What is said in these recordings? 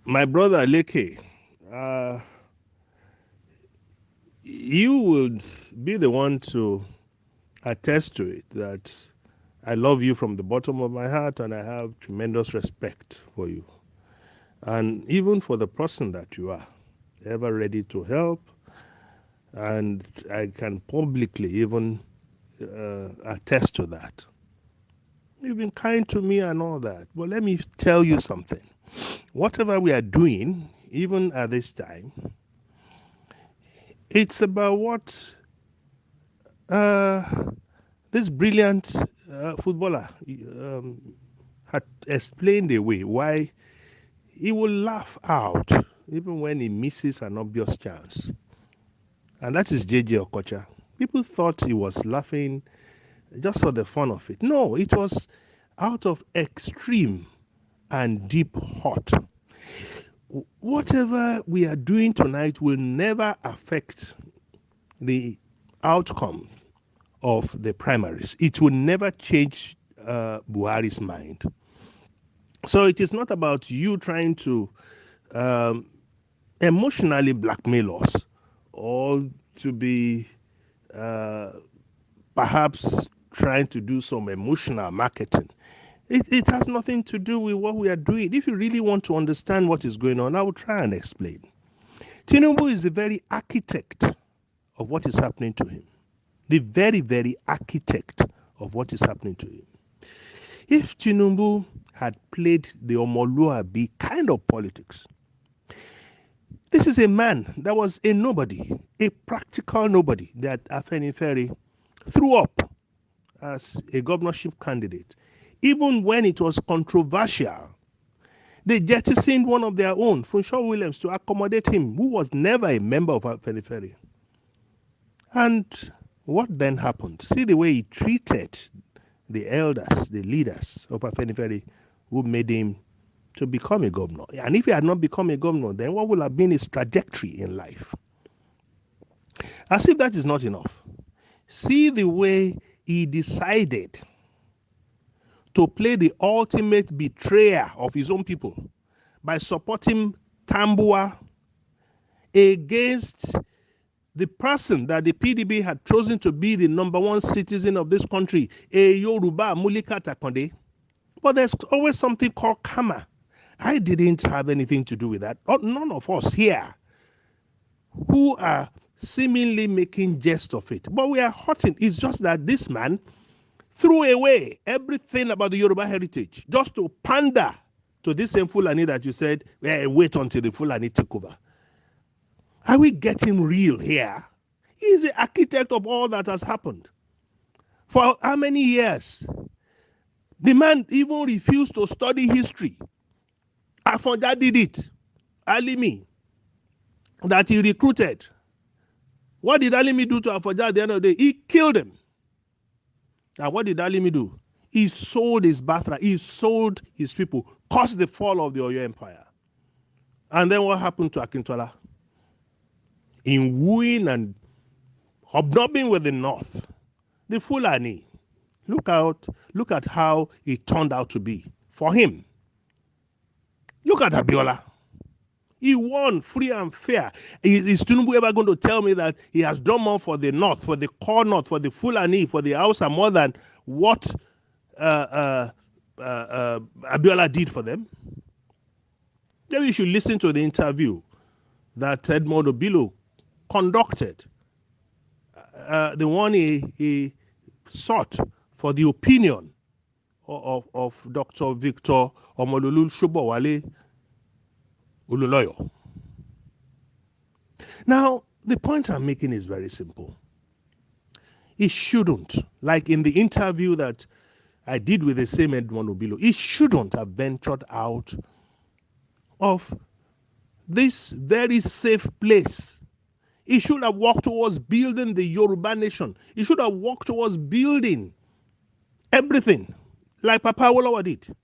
My brother Leke, uh, you would be the one to attest to it that I love you from the bottom of my heart and I have tremendous respect for you. And even for the person that you are, ever ready to help. And I can publicly even attest to that. You've been kind to me and all that. But let me tell you something. Whatever we are doing, even at this time, it's about what uh, this brilliant footballer had explained away why he will laugh out even when he misses an obvious chance. And that is JJ Okocha. People thought he was laughing just for the fun of it. No, it was out of extreme and deep hurt. Whatever we are doing tonight will never affect the outcome of the primaries. It will never change Buhari's mind. So it is not about you trying to um, emotionally blackmail us or to be uh, perhaps trying to do some emotional marketing. It has nothing to do with what we are doing. If you really want to understand what is going on, I will try and explain. Tinubu is the very architect of what is happening to him. The very, very architect of what is happening to him. If Tinubu had played the Omoluabi kind of politics, this is a man that was a nobody, a practical nobody that Afenifere threw up as a governorship candidate. Even when it was controversial, they jettisoned one of their own, Funshaw Williams, to accommodate him, who was never a member of Afenifere. And what then happened? See the way he treated the elders, the leaders of Afenifere, who made him to become a governor. And if he had not become a governor, then what would have been his trajectory in life? As if that is not enough. See the way he decided to play the ultimate betrayer of his own people by supporting Tambua against the person that the PDB had chosen to be the number one citizen of this country, a Yoruba, Mulika Takonde. But there's always something called karma. I didn't have anything to do with that. None of us here who are seemingly making jest of it. But we are hurting. It's just that this man threw away everything about the Yoruba heritage just to pander to this same Fulani that you said, wait until the Fulani take over. Are we getting real here? He is the architect of all that has happened. For how many years? The man even refused to study history. Afonja did it. Alimi, that he recruited. What did Alimi do to Afonja at the end of the day? He killed him. And what did Alimi do? He sold his birthright. He sold his people. Caused the fall of the Oyo Empire. And then what happened to Akintola? In wooing and hobnobbing with the North, the Fulani, look at how it turned out to be for him. Look at Abiola. He won free and fair. Is Tinubu ever going to tell me that he has done more for the North, for the core North, for the Fulani, for the Hausa more than what Abiola did for them? Maybe you should listen to the interview that Edmond Obilo conducted, the one he sought for the opinion of Dr. Victor Omololu Shobowale Ululoyo. Now, the point I'm making is very simple. It shouldn't, like in the interview that I did with the same Edmond Obilo, it shouldn't have ventured out of this very safe place. It should have walked towards building the Yoruba nation. It should have walked towards building everything like Papa Awolowo did.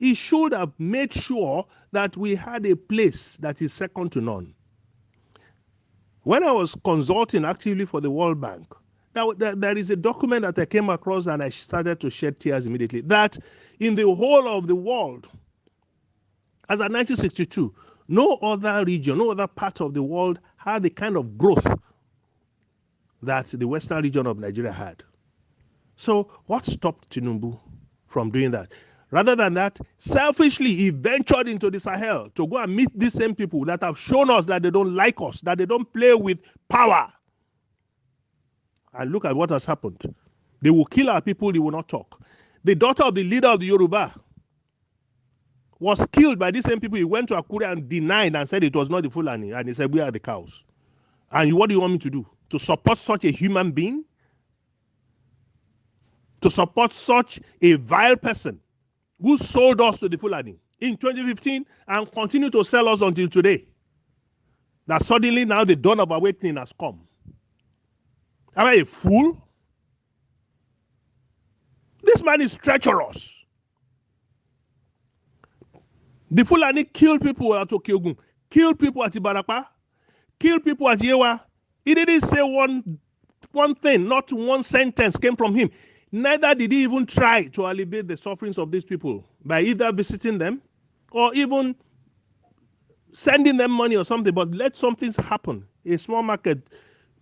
He should have made sure that we had a place that is second to none. When I was consulting actively for the World Bank, there is a document that I came across and I started to shed tears immediately, that in the whole of the world, As at 1962, no other region, no other part of the world had the kind of growth that the western region of Nigeria had. So what stopped Tinubu from doing that? Rather than that, selfishly, he ventured into the Sahel to go and meet these same people that have shown us that they don't like us, that they don't play with power. And look at what has happened. They will kill our people, they will not talk. The daughter of the leader of the Yoruba was killed by these same people. He went to Akure and denied and said it was not the Fulani. And he said, we are the cows. And what do you want me to do? To support such a human being? To support such a vile person who sold us to the Fulani in 2015 and continue to sell us until today? That suddenly now the dawn of awakening has come. Am I a fool? This man is treacherous. The Fulani killed people at Okiogun, killed people at Ibarapa, killed people at Yewa. He didn't say one thing, not one sentence came from him. Neither did he even try to alleviate the sufferings of these people by either visiting them or even sending them money or something. But let something happen. A small market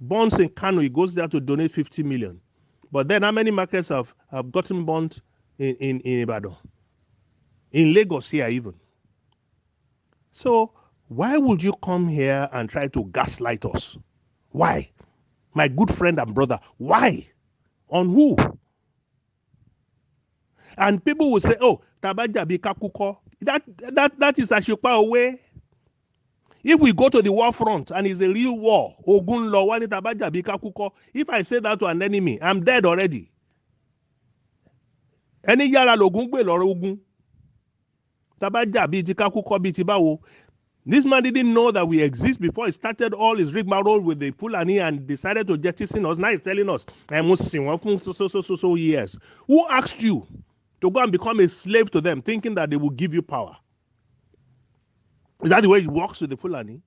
bonds in Kano, he goes there to donate 50 million. But then how many markets have gotten bonds in Ibadan? In Lagos here even. So why would you come here and try to gaslight us? Why? My good friend and brother, why? On who? And people will say, oh, Tabajabi Kakuko. That is Ashipa away. If we go to the war front and it's a real war, Ogun Law, Wani Tabajabi Kakuko, if I say that to an enemy, I'm dead already. Any yara logun gbe loro ogun. Tabajabi ti Kakuko bi ti bawo. This man didn't know that we exist before he started all his rigmarole with the Fulani and decided to jettison us. Now he's telling us, I must sing so years. Who asked you to go and become a slave to them, thinking that they will give you power? Is that the way it works with the Fulani?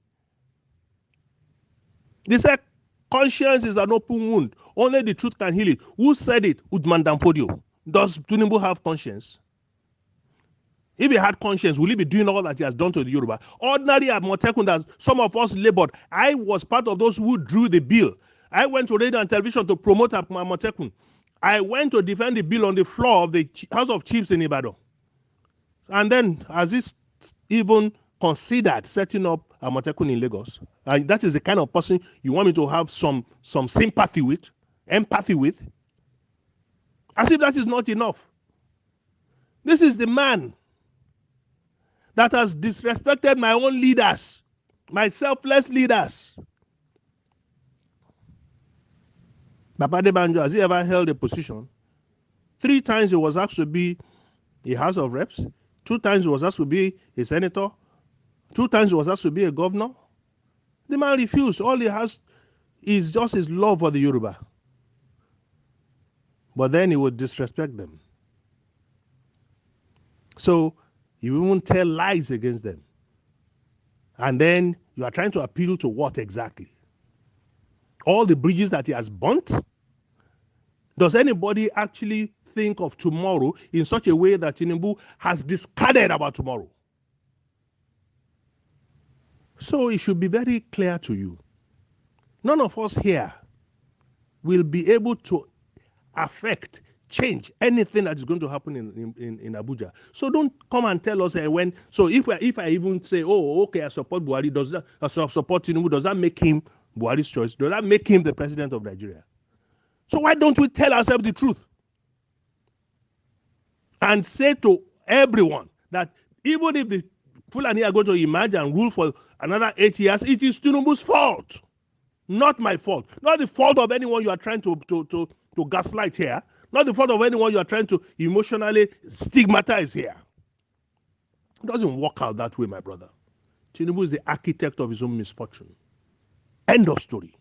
They said conscience is an open wound. Only the truth can heal it. Who said it? Udman Dampodio. Does Tinubu have conscience? If he had conscience, will he be doing all that he has done to the Yoruba? Ordinary Amotekun that some of us labored. I was part of those who drew the bill. I went to radio and television to promote Amotekun. I went to defend the bill on the floor of the House of Chiefs in Ibadan. And then, has this even considered setting up Amotekun in Lagos? That is the kind of person you want me to have some sympathy with, empathy with? As if that is not enough. This is the man that has disrespected my own leaders, my selfless leaders. Baba Adebanjo, has he ever held a position? 3 times he was asked to be a House of Reps. 2 times he was asked to be a senator. 2 times he was asked to be a governor. The man refused. All he has is just his love for the Yoruba. But then he would disrespect them. So you even tell lies against them. And then you are trying to appeal to what exactly? All the bridges that he has burnt? Does anybody actually think of tomorrow in such a way that Tinubu has discarded about tomorrow? So it should be very clear to you. None of us here will be able to affect, change anything that is going to happen in Abuja. So don't come and tell us when. So if I even say, oh, okay, I support Buhari, does that I support Tinubu, does that make him Buhari's choice? Does that make him the president of Nigeria? So why don't we tell ourselves the truth and say to everyone that even if the Fulani are going to emerge and rule for another 8 years, it is Tinubu's fault, not my fault, not the fault of anyone you are trying to gaslight here. Not the fault of anyone you are trying to emotionally stigmatize here. It doesn't work out that way, my brother. Tinubu is the architect of his own misfortune. End of story.